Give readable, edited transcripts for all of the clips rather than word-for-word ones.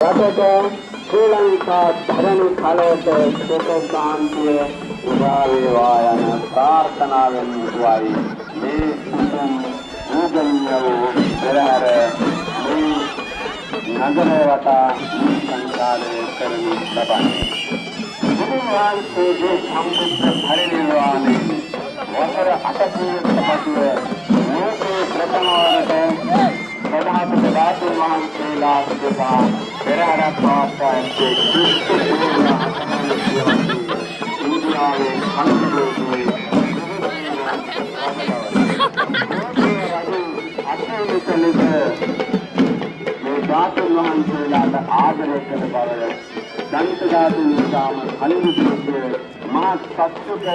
ශ්‍රී ලංකා ධර්ම කලයට සුඛ සාන්තිය උදා වේවා යන ප්‍රාර්ථනාවෙන් යුතුවයි මේ උතුම් පූජනීය පෙරහැර මේ නගරය වටා සංචාරය කරනු ලබන්නේ. බුදුන් වහන්සේගේ සම්බුද්ධ පරිනිර්වාණය වසර 800කට පසුව ලෝකේ ප්‍රථම වරට ප්‍රධාන ධාතුන් වහන්සේලා සදා පෙරහැරක් පවත්වාගේ ඉන්දියාවේ කන්දෝතුවේ මේ ධාතුන් වහන්සේලාට ආදරය කළ බව දන්ත ධාතුන් නිසාම කලින්දුවේ මහා සත්‍යක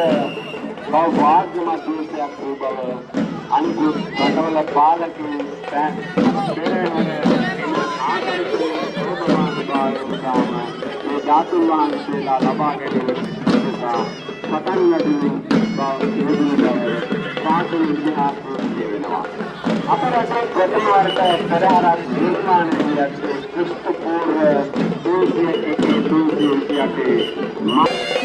සෞභාග්‍යමත් දෝෂයක් වූ බව අනිකුත් රටවල පාලකයන් පෙරහැර මේ ධාතුන් වහන්සේලා ලබා ගැනීම නිසා පටන් ගන්න සාසන ඉතිහාසය වෙනවා. අපරට ප්‍රථම වර්ග පෙරහැරක් නිර්මාණය වී ක්‍රිස්තු පූර්ව 201 208